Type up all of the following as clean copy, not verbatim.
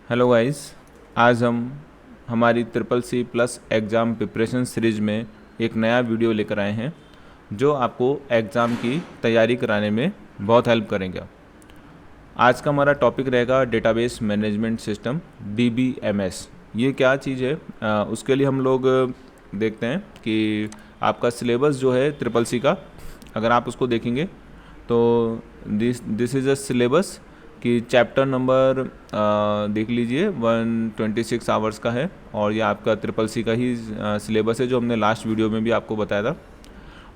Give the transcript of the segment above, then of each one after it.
Hello guys. आज हम हमारी triple C plus exam preparation series में एक नया वीडियो लेकर आए हैं जो आपको एग्ज़ाम की तैयारी कराने में बहुत हेल्प करेगा। आज का हमारा टॉपिक रहेगा डेटाबेस मैनेजमेंट सिस्टम DBMS। ये क्या चीज़ है? उसके लिए हम लोग देखते हैं कि आपका सिलेबस जो है ट्रिपल सी का, अगर आप उसको देखेंगे तो दिस इज़ अ सिलेबस कि चैप्टर नंबर देख लीजिए 126 आवर्स का है और ये आपका ट्रिपल सी का ही सिलेबस है जो हमने लास्ट वीडियो में भी आपको बताया था।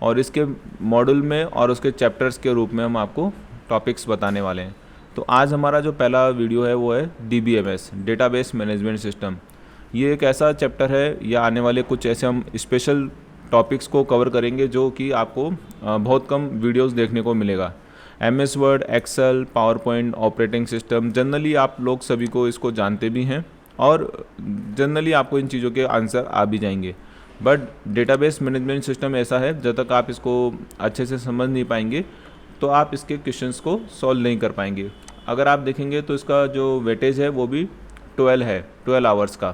और इसके मॉड्यूल में और उसके चैप्टर्स के रूप में हम आपको टॉपिक्स बताने वाले हैं। तो आज हमारा जो पहला वीडियो है वो है DBMS, डेटाबेस मैनेजमेंट सिस्टम। ये एक ऐसा चैप्टर है या आने वाले कुछ ऐसे हम स्पेशल टॉपिक्स को कवर करेंगे जो कि आपको बहुत कम वीडियोस देखने को मिलेगा। MS word, Excel, power point, operating system, generally आप लोग सभी को इसको जानते भी हैं और जनरली आपको इन चीज़ों के आंसर आ भी जाएंगे। बट डेटाबेस मैनेजमेंट सिस्टम ऐसा है, जब तक आप इसको अच्छे से समझ नहीं पाएंगे तो आप इसके क्वेश्चंस को सॉल्व नहीं कर पाएंगे। अगर आप देखेंगे तो इसका जो वेटेज है वो भी 12 है, 12 आवर्स का।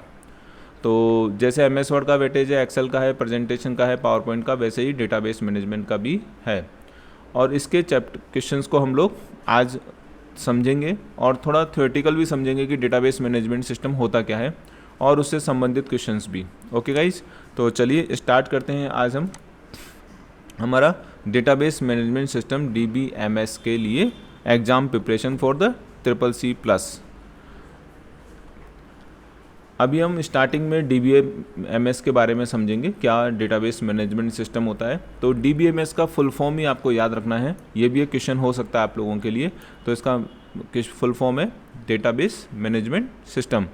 तो जैसे MS वर्ड का वेटेज है, एक्सेल का है, प्रेजेंटेशन का है, पावर पॉइंट का, वैसे ही डेटाबेस मैनेजमेंट का भी है। और इसके क्वेश्चंस को हम लोग आज समझेंगे और थोड़ा थ्योरेटिकल भी समझेंगे कि डेटाबेस मैनेजमेंट सिस्टम होता क्या है और उससे संबंधित क्वेश्चंस भी। ओके गाइज, तो चलिए स्टार्ट करते हैं। आज हम हमारा डेटाबेस मैनेजमेंट सिस्टम DBMS के लिए exam preparation for the triple C plus. अभी हम स्टार्टिंग में DBMS के बारे में समझेंगे, क्या डेटाबेस मैनेजमेंट सिस्टम होता है। तो DBMS का फुल फॉर्म ही आपको याद रखना है, ये भी एक क्वेश्चन हो सकता है आप लोगों के लिए। तो इसका फुल फॉर्म है डेटाबेस मैनेजमेंट सिस्टम।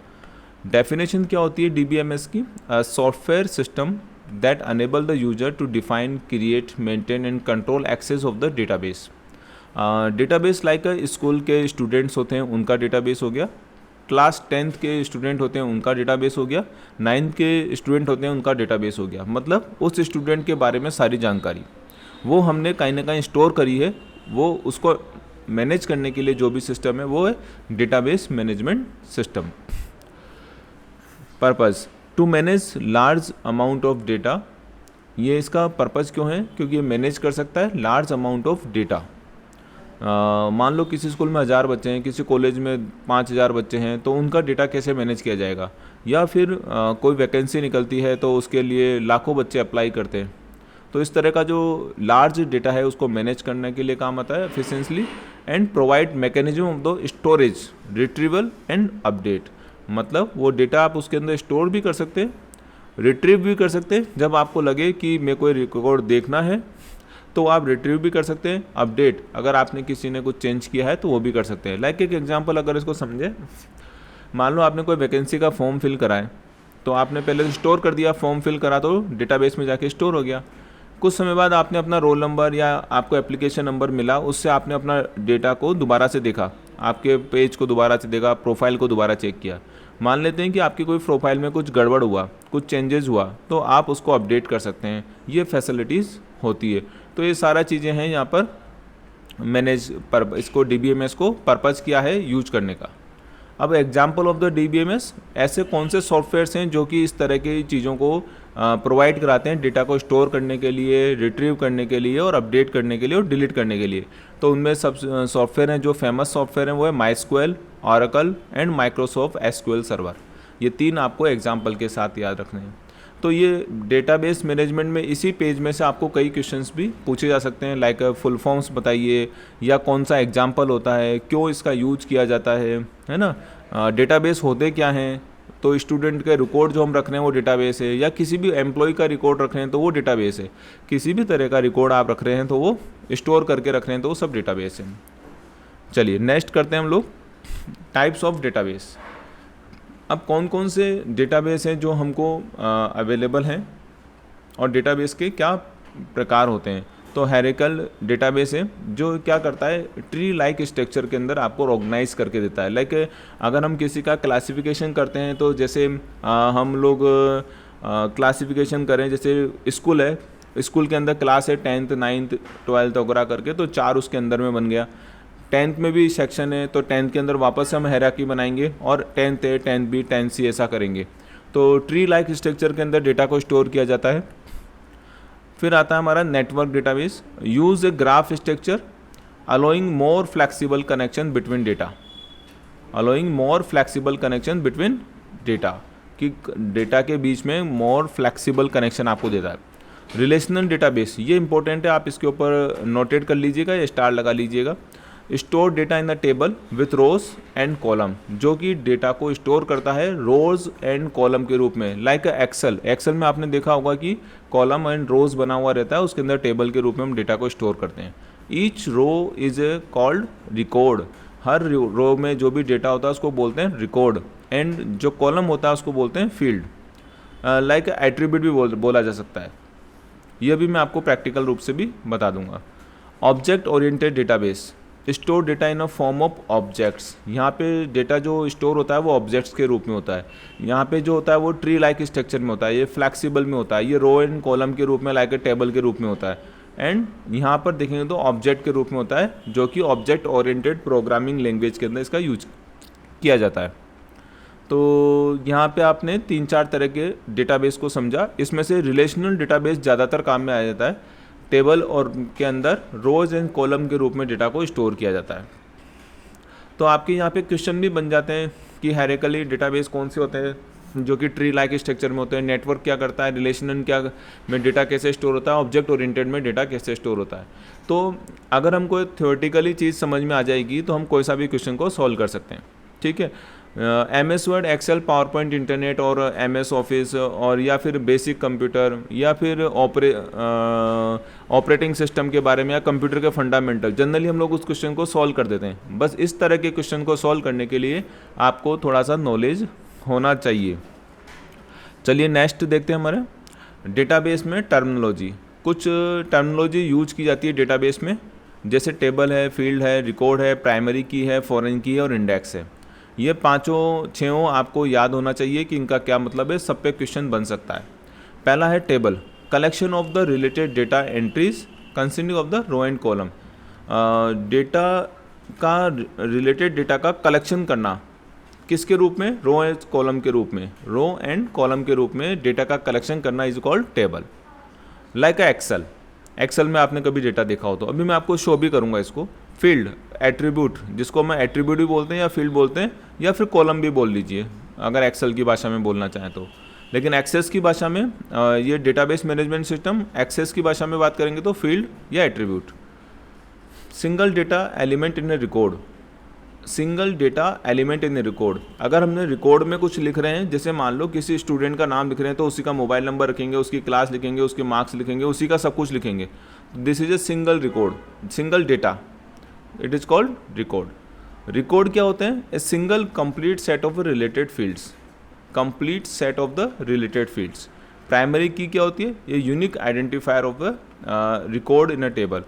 डेफिनेशन क्या होती है DBMS की? Software system that enable the user to define, create, maintain and control access of the database. Database like school के स्टूडेंट्स होते हैं उनका डेटाबेस हो गया, क्लास 10th के स्टूडेंट होते हैं उनका डेटाबेस हो गया, 9th के स्टूडेंट होते हैं उनका डेटाबेस हो गया। मतलब उस स्टूडेंट के बारे में सारी जानकारी वो हमने कहीं ना कहीं स्टोर करी है, वो उसको मैनेज करने के लिए जो भी सिस्टम है वो है database management system. Purpose to manage large amount of data. ये इसका पर्पज़ क्यों है? क्योंकि ये मैनेज कर सकता है लार्ज अमाउंट ऑफ डेटा। मान लो किसी स्कूल में 1000 बच्चे हैं, किसी कॉलेज में 5000 बच्चे हैं, तो उनका डेटा कैसे मैनेज किया जाएगा? या फिर कोई वैकेंसी निकलती है तो उसके लिए लाखों बच्चे अप्लाई करते हैं। तो इस तरह का जो लार्ज डेटा है उसको मैनेज करने के लिए काम आता है efficiently and provide mechanism of the storage, retrieval and update. मतलब वो डेटा आप उसके अंदर स्टोर भी कर सकते हैं, रिट्रीव भी कर सकते हैं। जब आपको लगे कि मेरे को रिकॉर्ड देखना है तो आप रिट्रीव भी कर सकते हैं, अपडेट अगर आपने किसी ने कुछ चेंज किया है तो वो भी कर सकते हैं। लाइक एक एग्जांपल अगर इसको समझे, मान लो आपने कोई वैकेंसी का फॉर्म फिल करा है तो आपने पहले स्टोर कर दिया, फॉर्म फिल करा तो डेटाबेस में जाके स्टोर हो गया। कुछ समय बाद आपने अपना रोल नंबर या आपको एप्लीकेशन नंबर मिला, उससे आपने अपना डेटा को दोबारा से देखा, आपके पेज को दोबारा से देखा, प्रोफाइल को दोबारा चेक किया। मान लेते हैं कि आपकी कोई प्रोफाइल में कुछ गड़बड़ हुआ, कुछ चेंजेस हुआ, तो आप उसको अपडेट कर सकते हैं। ये फैसिलिटीज़ होती है। तो ये सारा चीज़ें हैं यहाँ पर मैनेज पर, इसको DBMS को पर्पज़ किया है यूज करने का। अब एग्जाम्पल ऑफ द DBMS, ऐसे कौन से सॉफ्टवेयर्स हैं जो कि इस तरह की चीज़ों को प्रोवाइड कराते हैं, डेटा को स्टोर करने के लिए, रिट्रीव करने के लिए और अपडेट करने के लिए और डिलीट करने के लिए। तो उनमें सब सॉफ्टवेयर हैं, जो फेमस सॉफ्टवेयर हैं वो है MySQL, Oracle and Microsoft SQL server. ये 3 आपको एग्जाम्पल के साथ याद रखने हैं। तो ये डेटाबेस मैनेजमेंट में इसी पेज में से आपको कई क्वेश्चंस भी पूछे जा सकते हैं, लाइक फुल फॉर्म्स बताइए, या कौन सा एग्जाम्पल होता है, क्यों इसका यूज किया जाता है ना, डेटाबेस होते क्या हैं। तो स्टूडेंट के रिकॉर्ड जो हम रख रहे हैं वो डेटाबेस है, या किसी भी एम्प्लॉय का रिकॉर्ड रख रहे हैं तो वो डेटाबेस है। किसी भी तरह का रिकॉर्ड आप रख रहे हैं तो वो स्टोर करके रख रहे हैं तो वो सब डेटाबेस है। चलिए नेक्स्ट करते हैं हम लोग टाइप्स ऑफ डेटाबेस। अब कौन कौन से डेटाबेस हैं जो हमको अवेलेबल हैं और डेटाबेस के क्या प्रकार होते हैं। तो हेरिकल डेटाबेस है जो क्या करता है, ट्री लाइक स्ट्रक्चर के अंदर आपको ऑर्गेनाइज करके देता है। लाइक अगर हम किसी का क्लासिफिकेशन करते हैं तो जैसे हम लोग क्लासिफिकेशन करें, जैसे स्कूल है, स्कूल के अंदर क्लास है 10th 9th 12th वगैरह करके, तो 4 उसके अंदर में बन गया। 10th में भी सेक्शन है, तो 10th के अंदर वापस से हम हायरार्की बनाएंगे और 10th A 10th B 10th C ऐसा करेंगे। तो ट्री लाइक स्ट्रक्चर के अंदर डेटा को स्टोर किया जाता है। फिर आता है हमारा network database. Use a graph structure allowing more flexible connection between data, allowing more flexible connection between data, कि डेटा के बीच में मोर फ्लेक्सिबल कनेक्शन आपको देता है। रिलेशनल डेटाबेस, ये इंपॉर्टेंट है, आप इसके ऊपर नोटेट कर लीजिएगा या स्टार लगा लीजिएगा। Store data in the table with rows and column, जो कि डेटा को स्टोर करता है रोज एंड कॉलम के रूप में, लाइक एक्सेल। एक्सेल में आपने देखा होगा कि कॉलम एंड रोज बना हुआ रहता है, उसके अंदर टेबल के रूप में हम डेटा को स्टोर करते हैं। Each row is called record, हर रो में जो भी डेटा होता है उसको बोलते हैं रिकॉर्ड, एंड जो कॉलम होता है उसको बोलते हैं फील्ड। लाइक एट्रीब्यूट भी बोला जा सकता है। यह भी मैं आपको प्रैक्टिकल रूप से भी बता दूंगा। Object oriented database, store data in a form of objects. यहाँ पे डेटा जो स्टोर होता है वो ऑब्जेक्ट्स के रूप में होता है। यहाँ पे जो होता है वो ट्री लाइक स्ट्रक्चर में होता है, ये फ्लैक्सिबल में होता है, ये रो एंड कॉलम के रूप में लाइक ए टेबल के रूप में होता है, एंड यहाँ पर देखेंगे तो ऑब्जेक्ट के रूप में होता है, जो कि ऑब्जेक्ट ओरिएंटेड प्रोग्रामिंग लैंग्वेज के अंदर इसका यूज किया जाता है। तो यहाँ पे आपने 3-4 तरह के डेटाबेस को समझा। इसमें से रिलेशनल डेटाबेस ज़्यादातर काम में आ जाता है, टेबल और के अंदर रोज एंड कॉलम के रूप में डेटा को स्टोर किया जाता है। तो आपके यहाँ पे क्वेश्चन भी बन जाते हैं कि हायरार्किकली डेटाबेस कौन से होते हैं जो कि ट्री लाइक स्ट्रक्चर में होते हैं, नेटवर्क क्या करता है, रिलेशनल क्या में डेटा कैसे स्टोर होता है, ऑब्जेक्ट ओरिएंटेड में डेटा कैसे स्टोर होता है। तो अगर हमको थ्योरेटिकली चीज़ समझ में आ जाएगी तो हम कोई सा भी क्वेश्चन को सॉल्व कर सकते हैं, ठीक है। MS word, Excel, power point, internet और MS ऑफिस, और या फिर बेसिक कंप्यूटर, या फिर ऑपरेटिंग सिस्टम के बारे में, या कंप्यूटर के फंडामेंटल, जनरली हम लोग उस क्वेश्चन को सॉल्व कर देते हैं। बस इस तरह के क्वेश्चन को सॉल्व करने के लिए आपको थोड़ा सा नॉलेज होना चाहिए। चलिए नेक्स्ट देखते हैं हमारे डेटाबेस में टर्मिनोलॉजी। कुछ टर्मिनोलॉजी यूज की जाती है डेटाबेस में, जैसे टेबल है, फील्ड है, रिकॉर्ड है, प्राइमरी की है, फॉरेन की है और इंडेक्स है। ये 5 आपको याद होना चाहिए कि इनका क्या मतलब है, सब पे क्वेश्चन बन सकता है। पहला है table, collection of the related data entries consisting of the row and column. Data का रिलेटेड डेटा का कलेक्शन करना किसके रूप में, रो एंड कॉलम के रूप में, रो एंड कॉलम के रूप में डेटा का कलेक्शन करना is called table. Like excel, excel में आपने कभी डेटा देखा हो तो अभी मैं आपको शो भी करूंगा इसको। फील्ड, एट्रीब्यूट, जिसको मैं एट्रीब्यूट भी बोलते हैं या फील्ड बोलते हैं, या फिर कॉलम भी बोल लीजिए अगर एक्सेल की भाषा में बोलना चाहें तो। लेकिन एक्सेस की भाषा में ये डेटाबेस मैनेजमेंट सिस्टम, एक्सेस की भाषा में बात करेंगे तो फील्ड या attribute. Single data element in A record, single data element in A record, अगर हमने रिकॉर्ड में कुछ लिख रहे हैं, जैसे मान लो किसी स्टूडेंट का नाम लिख रहे हैं तो उसी का मोबाइल नंबर रखेंगे, उसकी क्लास लिखेंगे, उसके मार्क्स लिखेंगे, उसी का सब कुछ लिखेंगे। This is a single record, single data, it is called record. Record क्या होते हैं, a single complete set of related fields, complete set of the related fields. Primary key क्या होती है, ये unique identifier of the record in a table,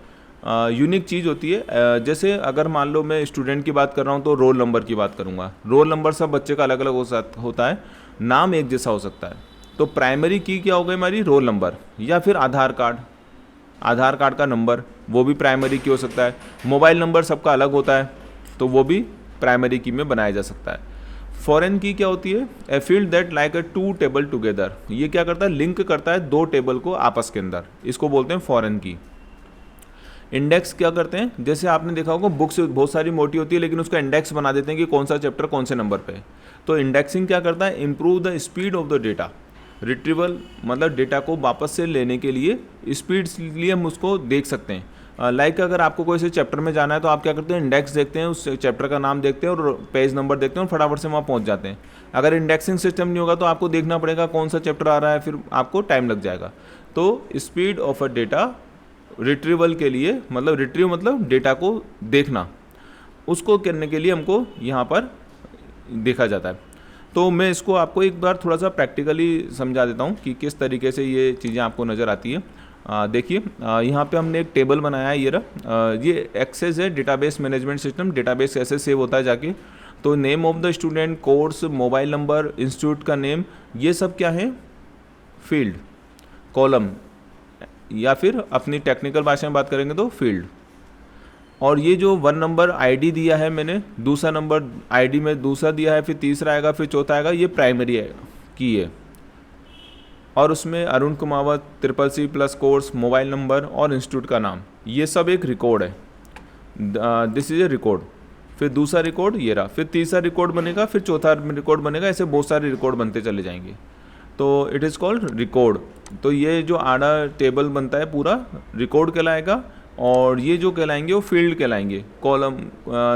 unique चीज़ होती है। जैसे अगर मान लो मैं स्टूडेंट की बात कर रहा हूँ तो रोल नंबर की बात करूँगा, रोल नंबर सब बच्चे का अलग अलग होता है, नाम एक जैसा हो सकता है। तो प्राइमरी की क्या हो गई हमारी, रोल नंबर, या फिर आधार कार्ड, आधार कार्ड का नंबर वो भी प्राइमरी की हो सकता है। मोबाइल नंबर सबका अलग होता है तो वो भी प्राइमरी की में बनाया जा सकता है। फॉरेन की क्या होती है, a field that like a two table together, ये क्या करता है, लिंक करता है दो टेबल को आपस के अंदर, इसको बोलते हैं फॉरेन की। इंडेक्स क्या करते हैं, जैसे आपने देखा होगा बुक्स बहुत सारी मोटी होती है लेकिन उसका इंडेक्स बना देते हैं कि कौन सा चैप्टर कौन से नंबर पे है। तो इंडेक्सिंग क्या करता है, improve the speed of the data. Retrieval मतलब डेटा को वापस से लेने के लिए स्पीड लिए हम उसको देख सकते हैं। लाइक अगर आपको कोई से चैप्टर में जाना है तो आप क्या करते हैं, इंडेक्स देखते हैं, उस चैप्टर का नाम देखते हैं और पेज नंबर देखते हैं और फटाफट से वहाँ पहुँच जाते हैं। अगर इंडेक्सिंग सिस्टम नहीं होगा तो आपको देखना पड़ेगा कौन सा चैप्टर आ रहा है, फिर आपको टाइम लग जाएगा। तो speed of a data retrieval के लिए, मतलब रिट्रीव मतलब डेटा को देखना, उसको करने के लिए हमको यहाँ पर देखा जाता है। तो मैं इसको आपको एक बार थोड़ा सा प्रैक्टिकली समझा देता हूँ कि किस तरीके से ये चीज़ें आपको नज़र आती है। देखिए यहाँ पे हमने एक टेबल बनाया है, ये रहा, ये एक्सेस है डेटाबेस मैनेजमेंट सिस्टम, डेटाबेस ऐसे सेव होता है जाके। तो name of the student, course, mobile number, institute का नेम, ये सब क्या है, फील्ड, कॉलम, या फिर अपनी टेक्निकल भाषा में बात करेंगे तो फील्ड। और ये जो 1 नंबर आईडी दिया है मैंने, दूसरा नंबर आईडी में दूसरा दिया है, फिर तीसरा आएगा, फिर चौथा आएगा, ये प्राइमरी की है। और उसमें Arun Kumawat, CCC plus course, mobile number और इंस्टीट्यूट का नाम, ये सब एक रिकॉर्ड है। This is A record. फिर दूसरा रिकॉर्ड ये रहा, फिर तीसरा रिकॉर्ड बनेगा, फिर चौथा रिकॉर्ड बनेगा, ऐसे बहुत सारे रिकॉर्ड बनते चले जाएंगे। तो इट इज़ कॉल्ड रिकॉर्ड। तो ये जो आड़ा टेबल बनता है पूरा रिकॉर्ड कहलाएगा, और ये जो कहलाएंगे वो फील्ड कहलाएंगे। Column,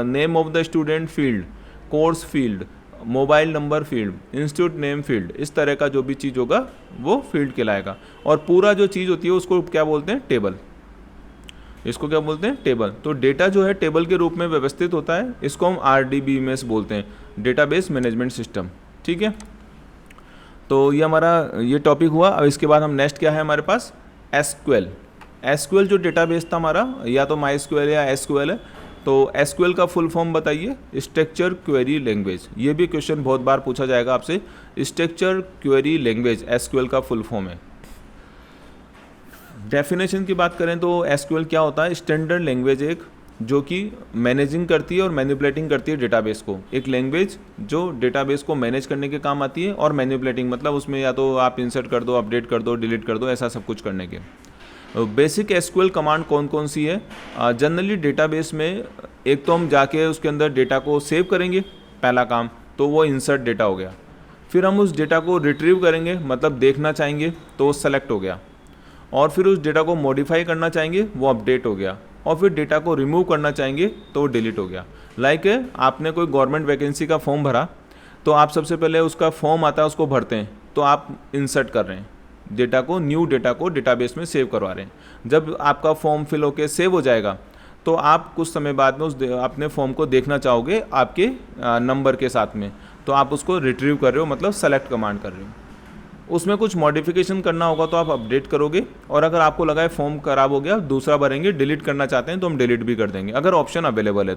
name of the student field, course field, mobile number field, institute name field, इस तरह का जो भी चीज़ होगा वो फील्ड कहलाएगा। और पूरा जो चीज़ होती है उसको क्या बोलते हैं? टेबल। इसको क्या बोलते हैं? टेबल। तो डेटा जो है टेबल के रूप में व्यवस्थित होता है, इसको हम RDBMS बोलते हैं, डेटाबेस मैनेजमेंट सिस्टम। ठीक है, तो ये हमारा ये टॉपिक हुआ। अब इसके बाद हम नेक्स्ट क्या है हमारे पास? SQL। SQL जो डेटाबेस था हमारा, या तो MySQL या SQL है। तो SQL का फुल फॉर्म बताइए? Structure query language. ये भी क्वेश्चन बहुत बार पूछा जाएगा आपसे। स्ट्रक्चर क्वेरी लैंग्वेज SQL का फुल फॉर्म है। डेफिनेशन की बात करें तो SQL क्या होता है? स्टैंडर्ड लैंग्वेज, एक जो कि मैनेजिंग करती है और मैनिपुलेटिंग करती है डेटाबेस को। एक लैंग्वेज जो डेटाबेस को मैनेज करने के काम आती है, और मैनिपुलेटिंग मतलब उसमें या तो आप इंसर्ट कर दो, अपडेट कर दो, डिलीट कर दो, ऐसा सब कुछ करने के। बेसिक SQL कमांड कौन कौन सी है? जनरली डेटाबेस में एक तो हम जाके उसके अंदर डेटा को सेव करेंगे, पहला काम, तो वो इंसर्ट डेटा हो गया। फिर हम उस डेटा को रिट्रीव करेंगे, मतलब देखना चाहेंगे, तो वो सेलेक्ट हो गया। और फिर उस डेटा को मॉडिफाई करना चाहेंगे, वो अपडेट हो गया। और फिर डेटा को रिमूव करना चाहेंगे तो वो डिलीट हो गया। लाइक आपने कोई गवर्नमेंट वैकेंसी का फॉर्म भरा, तो आप सबसे पहले उसका फॉर्म आता है उसको भरते हैं, तो आप इंसर्ट कर रहे हैं डेटा को, न्यू डेटा को डेटाबेस में सेव करवा रहे हैं। जब आपका फॉर्म फिल होकर सेव हो जाएगा, तो आप कुछ समय बाद में उस अपने फॉर्म को देखना चाहोगे आपके नंबर के साथ में, तो आप उसको रिट्रीव कर रहे हो, मतलब सेलेक्ट कमांड कर रहे हो। उसमें कुछ मॉडिफिकेशन करना होगा तो आप अपडेट करोगे, और अगर आपको लगा है फॉर्म खराब हो गया, दूसरा भरेंगे, डिलीट करना चाहते हैं तो हम डिलीट भी कर देंगे, अगर ऑप्शन अवेलेबल है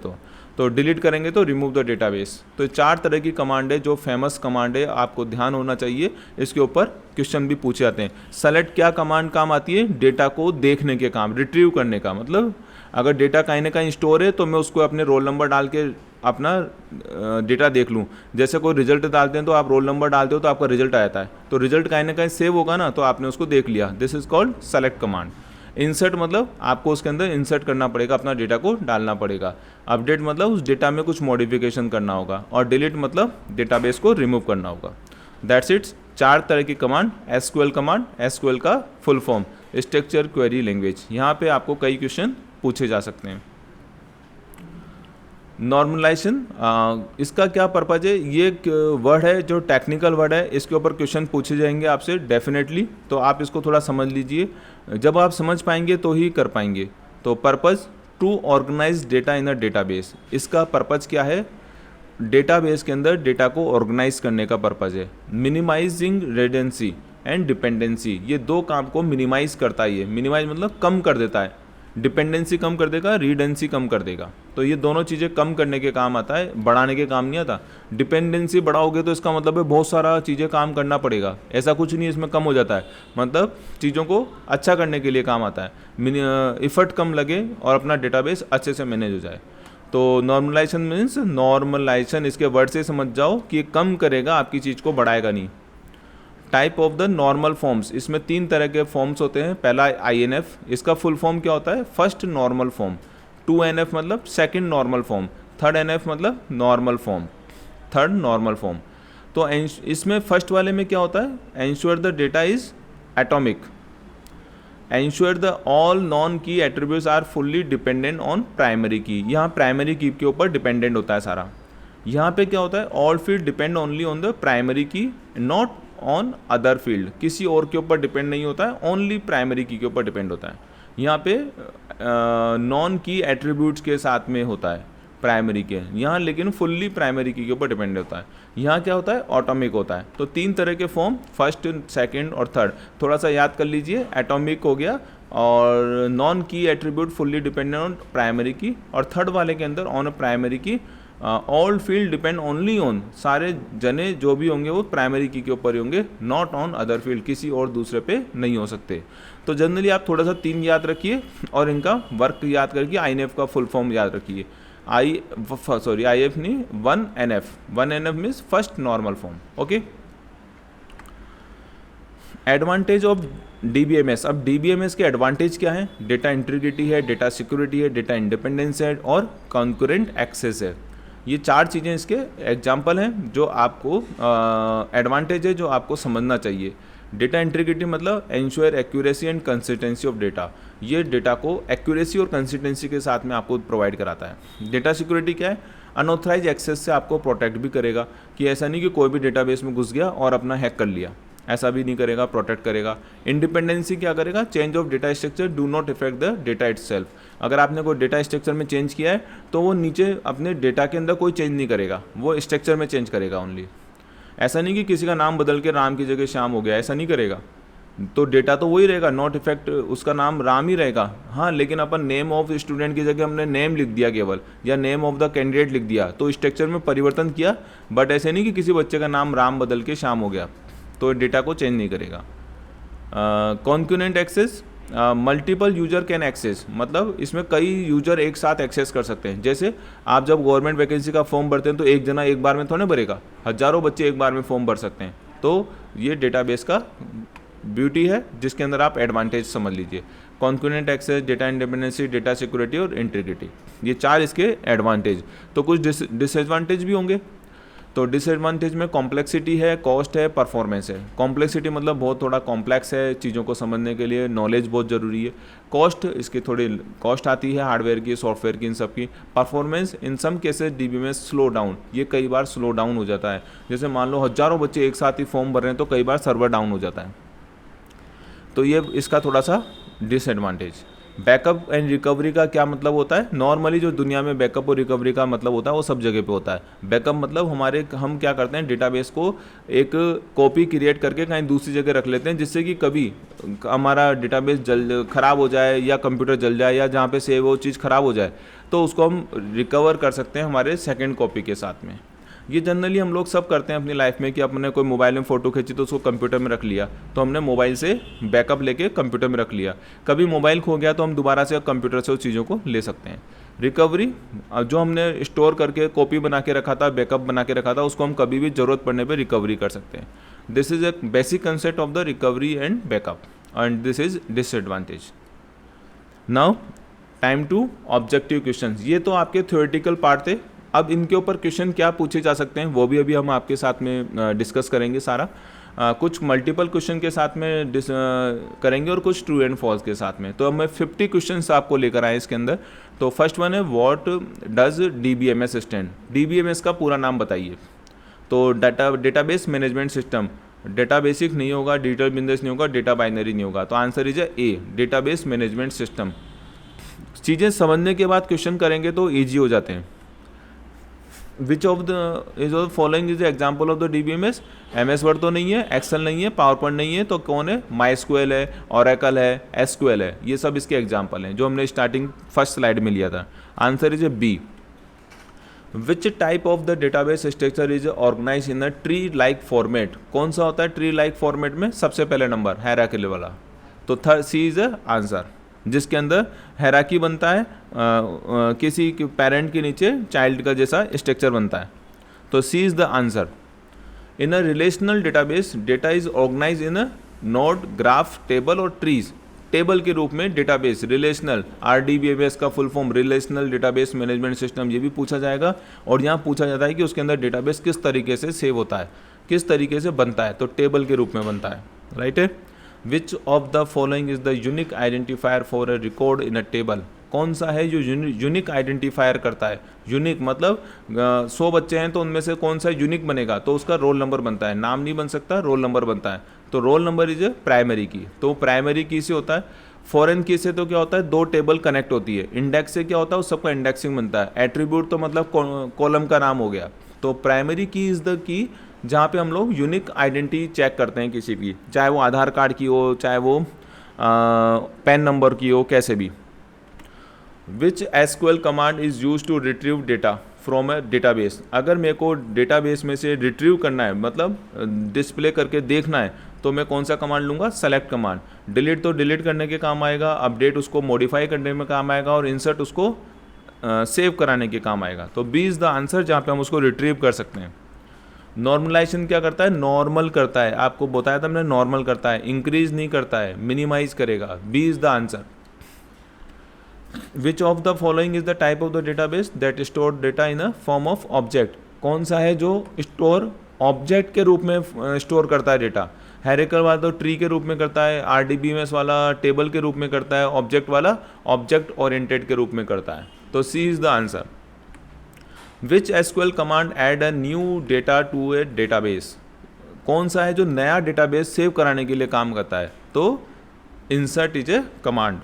तो डिलीट करेंगे तो रिमूव द डेटाबेस। तो 4 तरह की कमांड है जो फेमस कमांड है, आपको ध्यान होना चाहिए, इसके ऊपर क्वेश्चन भी पूछे जाते हैं। सेलेक्ट क्या कमांड काम आती है? डेटा को देखने के काम, रिट्रीव करने का, मतलब अगर डेटा कहीं ना कहीं स्टोर है तो मैं उसको अपने रोल नंबर डाल के अपना डेटा देख लूँ। जैसे कोई रिजल्ट डालते हैं तो आप रोल नंबर डालते हो तो आपका रिजल्ट आता है, तो रिजल्ट कहीं ना कहीं सेव होगा ना, तो आपने उसको देख लिया। This is called select command. Insert मतलब आपको उसके अंदर इंसर्ट करना पड़ेगा, अपना डेटा को डालना पड़ेगा। अपडेट मतलब उस डेटा में कुछ मॉडिफिकेशन करना होगा, और डिलीट मतलब डेटाबेस को रिमूव करना होगा। That's it's. 4 तरह की कमांड SQL कमांड। SQL का full form structure query language. यहाँ पे आपको कई क्वेश्चन पूछे जा सकते हैं। नॉर्मलाइजेशन, इसका क्या पर्पज है? ये एक वर्ड है जो टेक्निकल वर्ड है, इसके ऊपर क्वेश्चन पूछे जाएंगे आपसे डेफिनेटली, तो आप इसको थोड़ा समझ लीजिए। जब आप समझ पाएंगे तो ही कर पाएंगे। तो purpose to organize data in a database. इसका पर्पज क्या है? डेटाबेस के अंदर डेटा को ऑर्गेनाइज करने का पर्पज है। मिनिमाइजिंग रिडंडेंसी एंड डिपेंडेंसी, ये 2 काम को मिनिमाइज करता है। ये मिनिमाइज मतलब कम कर देता है, डिपेंडेंसी कम कर देगा, रिडेंसी कम कर देगा। तो ये दोनों चीज़ें कम करने के काम आता है, बढ़ाने के काम नहीं आता। डिपेंडेंसी बढ़ाओगे तो इसका मतलब है बहुत सारा चीज़ें काम करना पड़ेगा, ऐसा कुछ नहीं, इसमें कम हो जाता है, मतलब चीज़ों को अच्छा करने के लिए काम आता है। इफर्ट कम लगे और अपना डेटाबेस अच्छे से मैनेज हो जाए। तो नॉर्मलाइजेशन मीन्स, नॉर्मलाइजेशन इसके वर्ड से समझ जाओ कि ये कम करेगा, आपकी चीज़ को बढ़ाएगा नहीं। Type of the normal forms, इसमें 3 तरह के फॉर्म्स होते हैं। पहला INF, इसका फुल फॉर्म क्या होता है? First normal form. 2NF मतलब second normal form. 3rd NF मतलब normal form, 3rd normal form. तो इसमें फर्स्ट वाले में क्या होता है? Ensure the data is atomic, ensure the all non key attributes are fully dependent on primary key. यहाँ प्राइमरी की के ऊपर डिपेंडेंट होता है सारा। यहाँ पे क्या होता है? All field depend only on the primary की, नॉट ऑन अदर फील्ड। किसी और के ऊपर डिपेंड नहीं होता है, ओनली प्राइमरी की के ऊपर डिपेंड होता है। यहाँ पे नॉन की एट्रीब्यूट्स के साथ में होता है प्राइमरी के, यहाँ लेकिन फुल्ली प्राइमरी की के ऊपर डिपेंड होता है। यहाँ क्या होता है? ऑटोमिक होता है। तो 3 तरह के फॉर्म, फर्स्ट, सेकंड और थर्ड, थोड़ा सा याद कर लीजिए। एटॉमिक हो गया, और नॉन की attribute fully dependent on primary की, और थर्ड वाले के अंदर ऑन प्राइमरी की all field depend only on, सारे जने जो भी होंगे वो प्राइमरी की के ऊपर ही होंगे, नॉट ऑन अदर फील्ड, किसी और दूसरे पे नहीं हो सकते। तो जनरली आप थोड़ा सा 3 याद रखिए और इनका वर्क याद करके INF का फुल फॉर्म याद रखिए। IF नहीं, 1NF, 1NF means first normal form. Okay, advantage of DBMS। अब DBMS के एडवांटेज क्या है? डेटा इंटीग्रिटी है, डेटा सिक्योरिटी है, डेटा इंडिपेंडेंस है और कॉन्करेंट एक्सेस है। ये 4 चीज़ें इसके एग्जाम्पल हैं जो आपको एडवांटेज है, जो आपको समझना चाहिए। डेटा इंटीग्रिटी मतलब ensure accuracy and consistency of data, ये डेटा को एक्यूरेसी और कंसिस्टेंसी के साथ में आपको प्रोवाइड कराता है। डेटा सिक्योरिटी क्या है? अनऑथराइज एक्सेस से आपको प्रोटेक्ट भी करेगा, कि ऐसा नहीं कि कोई भी डेटाबेस में घुस गया और अपना हैक कर लिया, ऐसा भी नहीं करेगा, प्रोटेक्ट करेगा। इंडिपेंडेंसी क्या करेगा? Change of data structure do not effect the data itself. अगर आपने कोई डेटा स्ट्रक्चर में चेंज किया है तो वो नीचे अपने डेटा के अंदर कोई चेंज नहीं करेगा, वो स्ट्रक्चर में चेंज करेगा ओनली। ऐसा नहीं कि किसी का नाम बदल के राम की जगह श्याम हो गया, ऐसा नहीं करेगा, तो डेटा तो वही रहेगा, नॉट इफेक्ट, उसका नाम राम ही रहेगा। हाँ, लेकिन अपन नेम ऑफ स्टूडेंट की जगह हमने नेम लिख दिया केवल, या नेम ऑफ द कैंडिडेट लिख दिया, तो स्ट्रक्चर में परिवर्तन किया, बट ऐसे नहीं कि किसी बच्चे का नाम राम बदल के श्याम हो गया, तो डेटा को चेंज नहीं करेगा। Concurrent access, multiple user can access, मतलब इसमें कई यूजर एक साथ एक्सेस कर सकते हैं। जैसे आप जब गवर्नमेंट वैकेंसी का फॉर्म भरते हैं तो एक जना एक बार में थोड़े भरेगा, हजारों बच्चे एक बार में फॉर्म भर सकते हैं। तो ये डेटाबेस का ब्यूटी है, जिसके अंदर आप एडवांटेज समझ लीजिए। Concurrent access, data independence, data security और इंटीग्रिटी, ये 4 इसके एडवांटेज। तो कुछ डिसएडवांटेज भी होंगे। तो डिसएडवांटेज में कॉम्प्लेक्सिटी है, कॉस्ट है, परफॉर्मेंस है। कॉम्प्लेक्सिटी मतलब बहुत थोड़ा कॉम्प्लेक्स है, चीज़ों को समझने के लिए नॉलेज बहुत ज़रूरी है। कॉस्ट, इसकी थोड़ी कॉस्ट आती है हार्डवेयर की, सॉफ्टवेयर की, इन सब की। Performance, in some cases DBMS slow down, ये कई बार स्लो डाउन हो जाता है। जैसे मान लो हजारों बच्चे एक साथ ही फॉर्म भर रहे हैं तो कई बार सर्वर डाउन हो जाता है, तो ये इसका थोड़ा सा डिसएडवांटेज। बैकअप एंड रिकवरी का क्या मतलब होता है? नॉर्मली जो दुनिया में बैकअप और रिकवरी का मतलब होता है वो सब जगह पे होता है। बैकअप मतलब हम क्या करते हैं, डेटाबेस को एक कॉपी क्रिएट करके कहीं दूसरी जगह रख लेते हैं, जिससे कि कभी हमारा डेटाबेस ख़राब हो जाए या कंप्यूटर जल जाए या जहाँ पे सेव वो चीज़ ख़राब हो जाए, तो उसको हम रिकवर कर सकते हैं हमारे सेकेंड कॉपी के साथ में। ये जनरली हम लोग सब करते हैं अपनी लाइफ में, कि अपने कोई मोबाइल में फ़ोटो खींची तो उसको कंप्यूटर में रख लिया, तो हमने मोबाइल से बैकअप लेके कंप्यूटर में रख लिया। कभी मोबाइल खो गया तो हम दोबारा से कंप्यूटर से उस चीज़ों को ले सकते हैं। रिकवरी, जो हमने स्टोर करके कॉपी बना के रखा था, बैकअप बना के रखा था, उसको हम कभी भी ज़रूरत पड़ने पर रिकवरी कर सकते हैं। This is a basic concept of the recovery and backup, and this is disadvantage. Now time to objective question. ये तो आपके थ्योरेटिकल पार्ट थे। अब इनके ऊपर क्वेश्चन क्या पूछे जा सकते हैं वो भी अभी हम आपके साथ में डिस्कस करेंगे सारा। कुछ मल्टीपल क्वेश्चन के साथ में करेंगे और कुछ ट्रू एंड फॉल्स के साथ में। तो अब मैं 50 क्वेश्चंस आपको लेकर आए इसके अंदर। तो फर्स्ट वन है, what does DBMS stand? DBMS का पूरा नाम बताइए। तो database management system. Data basic नहीं होगा, डिजिटल बिजनेस नहीं होगा, डेटा बाइनरी नहीं होगा, तो answer is A, database management system. चीज़ें समझने के बाद क्वेश्चन करेंगे तो ईजी हो जाते हैं। विच of the following is example of the DBMS? MS word तो नहीं है, एक्सेल नहीं है, पावर पॉइंट नहीं है, तो कौन है? MySQL है, Oracle है, SQL है, ये सब इसके एग्जाम्पल हैं जो हमने स्टार्टिंग फर्स्ट स्लाइड में लिया था। Answer is B। Which type of the database structure is organize in a tree like format? कौन सा होता है ट्री लाइक फॉर्मेट में? सबसे पहले नंबर हायरार्की वाला, तो C इज आंसर, जिसके अंदर हायरार्की बनता है, किसी पेरेंट के नीचे चाइल्ड का जैसा स्ट्रक्चर बनता है, तो C is the answer. In a relational database, data is organize in a node, graph, table और ट्रीज। टेबल के रूप में डेटाबेस, रिलेशनल, RDBMS का full form relational database management system, ये भी पूछा जाएगा। और यहाँ पूछा जाता है कि उसके अंदर डेटाबेस किस तरीके से सेव होता है, किस तरीके से बनता है, तो टेबल के रूप में बनता है, राइट है। Which of the following is the unique identifier for a record in a table? कौन सा है जो यूनिक आइडेंटिफायर करता है? यूनिक मतलब 100 बच्चे हैं तो उनमें से कौन सा यूनिक बनेगा, तो उसका रोल नंबर बनता है, नाम नहीं बन सकता, रोल नंबर बनता है। तो roll number is primary key, तो प्राइमरी की से होता है। फॉरेन की से तो क्या होता है, 2 टेबल कनेक्ट होती है। इंडेक्स से क्या होता है, उस सबका इंडेक्सिंग बनता है। एट्रीब्यूट तो मतलब कॉलम का नाम हो गया। तो प्राइमरी की इज द की जहाँ पे हम लोग यूनिक आइडेंटिटी चेक करते हैं किसी की, चाहे वो आधार कार्ड की हो, चाहे वो पैन नंबर की हो, कैसे भी। Which SQL command is use to retrieve data from a database, अगर मेरे को डेटाबेस में से रिट्रीव करना है, मतलब डिस्प्ले करके देखना है, तो मैं कौन सा कमांड लूँगा? Select command. डिलीट तो डिलीट करने के काम आएगा, अपडेट उसको मॉडिफाई करने में काम आएगा, और इंसर्ट उसको सेव कराने के काम आएगा। तो बी इज़ द आंसर जहाँ पे हम उसको रिट्रीव कर सकते हैं। नॉर्मलाइजेशन क्या करता है? नॉर्मल करता है, आपको बताया था हमने, नॉर्मल करता है, इंक्रीज नहीं करता है, मिनिमाइज करेगा। B is the answer. Which of the following is the type of the database that store data in a form of object? कौन सा है जो स्टोर ऑब्जेक्ट के रूप में स्टोर करता है डेटा? हेरिकल वाला तो ट्री के रूप में करता है, RDBMS वाला टेबल के रूप में करता है, ऑब्जेक्ट वाला ऑब्जेक्ट ओरिएंटेड के रूप में करता है। तो C is the answer. Which SQL command add a new data to a database? कौन सा है जो नया डेटाबेस सेव कराने के लिए काम करता है? तो insert is a command.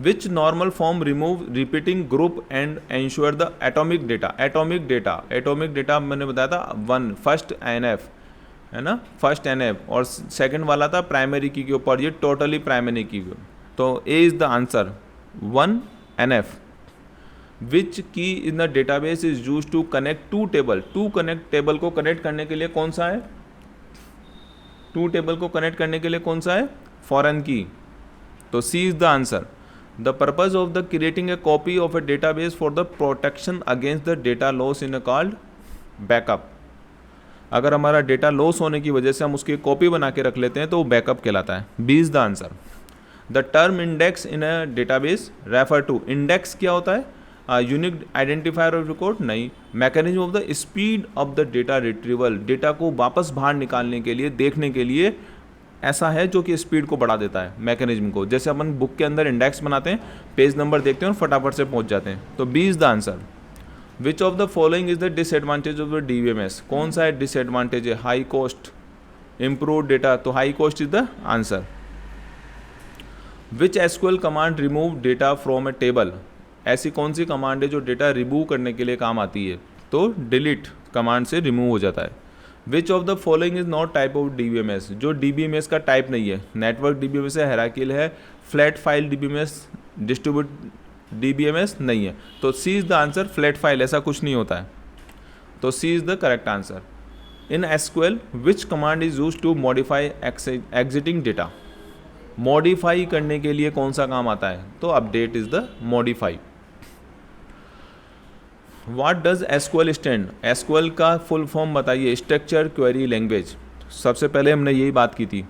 Which normal form remove repeating group and ensure the atomic data? Atomic data मैंने बताया था वन, फर्स्ट NF है ना, फर्स्ट NF, और सेकंड वाला था प्राइमरी की के ऊपर, ये टोटली प्राइमरी की। तो A is the answer 1 NF। Which key in the database is use to connect two table? To connect table को कनेक्ट करने के लिए कौन सा है? टू टेबल को कनेक्ट करने के लिए कौन सा है? Foreign key. तो C is the answer. The purpose of the creating a copy of a database for the protection against the data loss in a called backup? अगर हमारा डेटा लॉस होने की वजह से हम उसकी कॉपी बना के रख लेते हैं तो वो बैकअप कहलाता है। B is the answer. The term index in a database refer to? Index क्या होता है? Unique identifier of record? नहीं। Mechanism of the speed of the data retrieval? Data को वापस बाहर निकालने के लिए, देखने के लिए ऐसा है जो कि स्पीड को बढ़ा देता है, मैकेनिज्म को। जैसे अपन बुक के अंदर इंडेक्स बनाते हैं, पेज नंबर देखते हैं और फटाफट से पहुंच जाते हैं। तो B is the answer. Which of the following is the disadvantage of the DBMS? कौन सा है डिसएडवांटेज है? हाई कॉस्ट, इम्प्रूव डेटा, तो high cost is the answer. Which SQL command remove data from a table? ऐसी कौन सी command है जो data remove करने के लिए काम आती है? तो डिलीट कमांड से रिमूव हो जाता है। Which of the following is not type of DBMS? जो DBMS का टाइप नहीं है, नेटवर्क DBMS है, हायरार्किकल है, flat file DBMS, distribute DBMS नहीं है। तो C is the answer, flat file, ऐसा कुछ नहीं होता है। तो C is the correct answer. In SQL which command is use to modify existing data? Modify करने के लिए कौन सा काम आता है? तो update is the modify. What does SQL stand? SQL का फुल फॉर्म बताइए। Structure query language. सबसे पहले हमने यही बात की थी।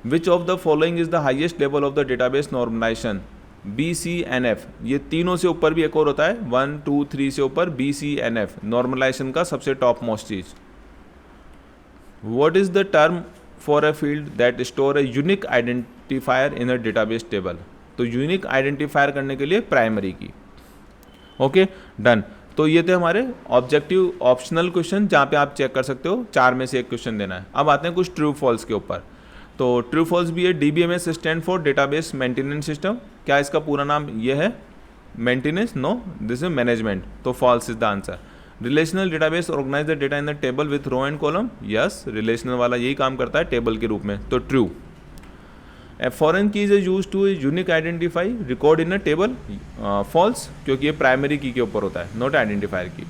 Which of the following is the highest level of the database normalization? BCNF। ये तीनों से ऊपर भी एक और होता है, 1 2 3 से ऊपर BCNF, नॉर्मलाइजेशन का सबसे टॉप मोस्ट चीज। What is the term for a field that store a unique identifier in a database table? तो यूनिक आइडेंटिफायर करने के लिए प्राइमरी की। Okay, done. तो ये थे हमारे ऑब्जेक्टिव ऑप्शनल क्वेश्चन, जहाँ पे आप चेक कर सकते हो 4 में से एक क्वेश्चन देना है। अब आते हैं कुछ ट्रू फॉल्स के ऊपर। तो ट्रू फॉल्स भी है। DBMS stand for database maintenance system. क्या इसका पूरा नाम ये है? Maintenance? No, this is management. तो false is the answer. Relational database organise the data in the table with row and column? Yes, relational वाला यही काम करता है टेबल के रूप में। तो true. A foreign key is use to unique identify record in a table? False, क्योंकि ये प्राइमरी की के ऊपर होता है, not identifier key.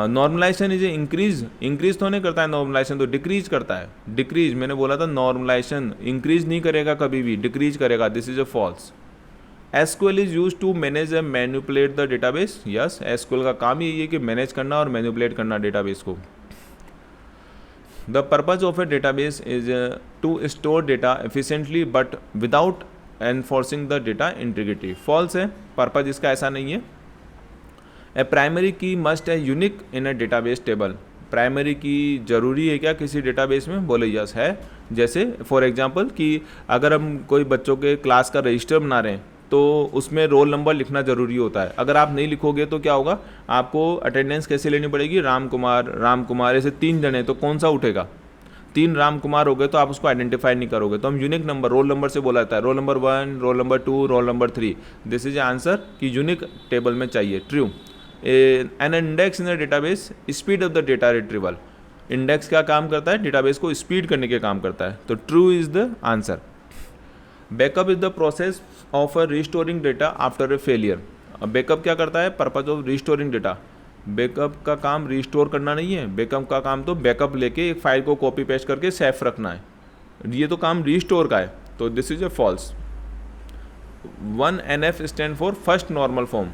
Normalization is increase तो नहीं करता है, नॉर्मलाइजेशन तो डिक्रीज करता है। डिक्रीज, मैंने बोला था नॉर्मलाइजेशन इंक्रीज नहीं करेगा कभी भी, डिक्रीज करेगा। This is a false. SQL is use to manage and manipulate the database? Yes, SQL का काम ही है कि मैनेज करना और मैनिपुलेट करना डेटाबेस को। The purpose of a database is to store data efficiently but without enforcing the data integrity? False है, purpose इसका ऐसा नहीं है। ए प्राइमरी की मस्ट है unique in a database table? Primary key जरूरी है क्या किसी डेटाबेस में? बोले यस है। जैसे फॉर एग्जांपल कि अगर हम कोई बच्चों के क्लास का रजिस्टर बना रहे हैं तो उसमें रोल नंबर लिखना ज़रूरी होता है। अगर आप नहीं लिखोगे तो क्या होगा? आपको अटेंडेंस कैसे लेनी पड़ेगी? राम कुमार ऐसे 3 जने, तो कौन सा उठेगा? 3 राम कुमार हो गए तो आप उसको आइडेंटिफाई नहीं करोगे। तो हम यूनिक नंबर, रोल नंबर से बोला जाता है, roll number 1, roll number 2, roll number 3। This is answer कि यूनिक टेबल में चाहिए। True. An index in the database speed of the data retrieval? Index क्या काम करता है? डेटाबेस को स्पीड करने के काम करता है। तो true is the answer. Backup is the process of restoring data after a failure? Backup क्या करता है? Purpose of restoring data. Backup का काम रिस्टोर करना नहीं है, बैकअप का काम तो बैकअप लेके एक फाइल को कॉपी पेस्ट करके सेफ रखना है, ये तो काम रिस्टोर का है। तो this is a false. 1NF stand for first normal form.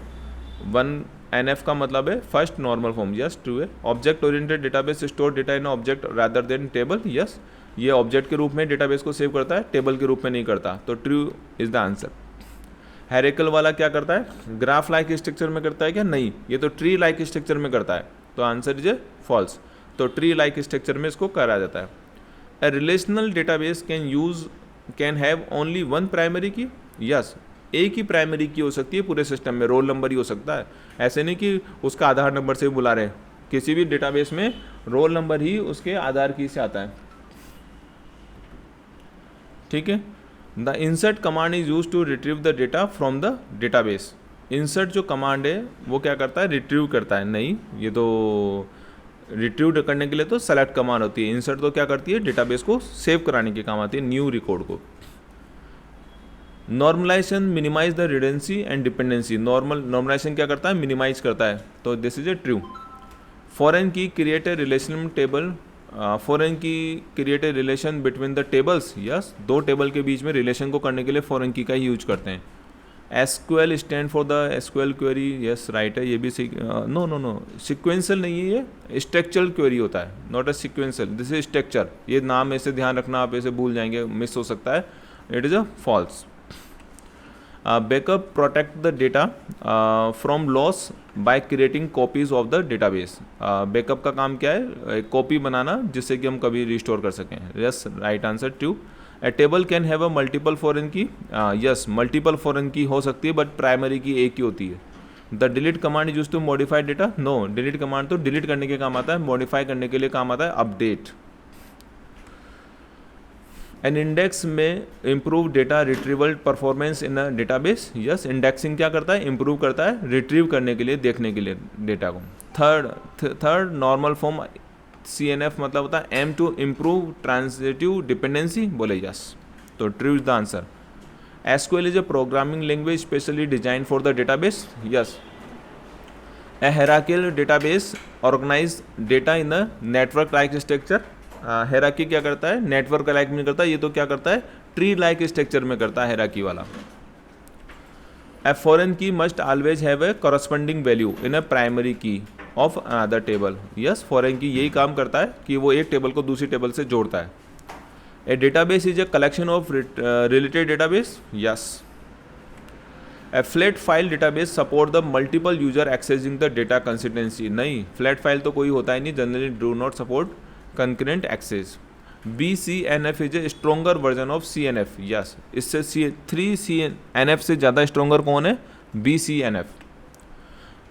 1NF का मतलब है first normal form, yes true है। Object oriented database store data in object rather than table, yes ये ऑब्जेक्ट के रूप में डेटाबेस को सेव करता है, टेबल के रूप में नहीं करता, तो true is the answer. Hierarchical वाला क्या करता है? ग्राफ लाइक स्ट्रक्चर में करता है क्या? नहीं, ये तो ट्री लाइक स्ट्रक्चर में करता है, तो आंसर इज ए फॉल्स। तो ट्री लाइक स्ट्रक्चर में इसको करा जाता है। A relational database can have only one primary key, yes एक ही प्राइमरी की हो सकती है पूरे सिस्टम में, रोल नंबर ही हो सकता है, ऐसे नहीं कि उसका आधार नंबर से बुला रहे हैं। किसी भी डेटाबेस में रोल नंबर ही उसके आधार की से आता है, ठीक है। The insert command is use to retrieve the data from the database. Insert जो कमांड है वो क्या करता है? रिट्रीव करता है, नहीं ये तो रिट्रीव करने के लिए तो सेलेक्ट कमांड होती है, इंसर्ट तो क्या करती है? डेटाबेस को सेव कराने के काम आती है, न्यू रिकॉर्ड को। Normalisation minimise the redundancy and dependency. Normalisation क्या करता है? मिनिमाइज करता है, तो this is a true. Foreign key create a relation table, foreign key create a relation between the tables, yes दो टेबल के बीच में रिलेशन को करने के लिए फॉरेन की का ही यूज करते हैं। SQL stand for the SQL query, yes right है, ये भी नो नो नो सिक्वेंशियल नहीं है, ये स्ट्रक्चरल क्वेरी होता है, not a sequential, this is structure. ये नाम ऐसे ध्यान रखना, आप ऐसे भूल जाएंगे, मिस हो सकता है, it is a false. Backup protect the data from loss by creating copies of the database. Backup का काम क्या है? एक कॉपी बनाना जिससे कि हम कभी रिस्टोर कर सकें, yes right answer true. A table can have a multiple foreign की, यस मल्टीपल फॉरेन की हो सकती है, बट प्राइमरी की एक ही होती है। The delete command is use to modify data, no delete command तो डिलीट करने के काम आता है, मॉडिफाई करने के लिए काम आता है अपडेट। एन इंडेक्स में improve data retrieval performance in a database, yes indexing क्या करता है? इम्प्रूव करता है रिट्रीव करने के लिए, देखने के लिए डेटा को। थर्ड नॉर्मल फॉर्म CNF मतलब होता है aim to improve transitive dependency, बोले यस, तो true is the answer. SQL is a programming language specially design for the database, yes. A hierarchical database organize data in a network like structure. Hierarchy क्या करता है? Network like में करता है, ये तो क्या करता है? ट्री लाइक स्ट्रक्चर में करता है हायरार्की वाला। A foreign key must always have a corresponding value in a primary key of another table, yes foreign key यही काम करता है कि वो एक टेबल को दूसरी टेबल से जोड़ता है। A database is a collection of related databases, yes. A flat file database support the multiple user accessing the data consistency, no flat file तो कोई होता ही नहीं, generally do not support concurrent access. BCNF is a stronger version of CNF, yes इससे 3CNF से ज़्यादा stronger कौन है? BCNF।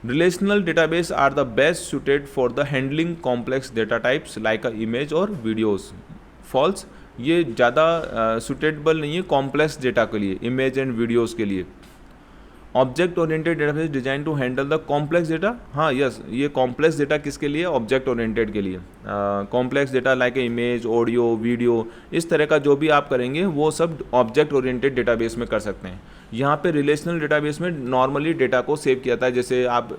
Relational database are the best suited for the handling complex data types like a image और videos, false ये ज़्यादा suitable नहीं है कॉम्प्लेक्स डेटा के लिए, इमेज एंड वीडियोस के लिए। Object oriented database design to handle the complex data, हाँ यस ये कॉम्प्लेक्स डेटा किसके लिए? ऑब्जेक्ट ओरिएंटेड के लिए। Complex data like image, audio, video, इस तरह का जो भी आप करेंगे वो सब ऑब्जेक्ट ओरिएंटेड डेटाबेस में कर सकते हैं। यहाँ पे रिलेशनल डेटाबेस में नॉर्मली डेटा को सेव किया जाता है, जैसे आप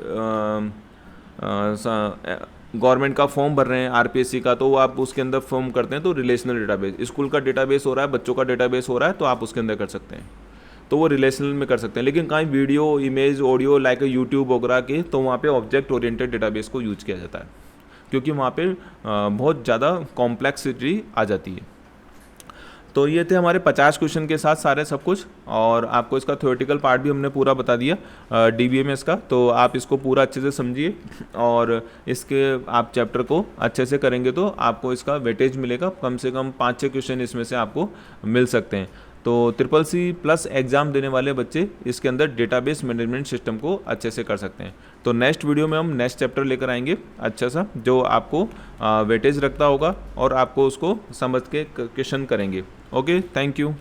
गवर्नमेंट का फॉर्म भर रहे हैं RPSC का, तो आप उसके अंदर फॉर्म करते हैं तो रिलेशनल डेटाबेस, स्कूल का डेटाबेस हो रहा है, बच्चों का डेटाबेस हो रहा है, तो आप उसके अंदर कर सकते हैं, तो वो रिलेशनल में कर सकते हैं। लेकिन कहीं video, image, audio like YouTube वगैरह के, तो वहाँ पे ऑब्जेक्ट ओरिएंटेड डेटाबेस को यूज किया जाता है, क्योंकि वहाँ पे बहुत ज़्यादा कॉम्प्लेक्सिटी आ जाती है। तो ये थे हमारे 50 क्वेश्चन के साथ सारे सब कुछ, और आपको इसका थ्योरेटिकल पार्ट भी हमने पूरा बता दिया DBMS का, तो आप इसको पूरा अच्छे से समझिए और इसके आप चैप्टर को अच्छे से करेंगे तो आपको इसका वेटेज मिलेगा, कम से कम 5-6 क्वेश्चन इसमें से आपको मिल सकते हैं। तो CCC+ एग्ज़ाम देने वाले बच्चे इसके अंदर डेटाबेस मैनेजमेंट सिस्टम को अच्छे से कर सकते हैं। तो नेक्स्ट वीडियो में हम नेक्स्ट चैप्टर लेकर आएंगे अच्छा सा, जो आपको वेटेज रखता होगा और आपको उसको समझ के क्वेश्चन करेंगे। Okay, thank you.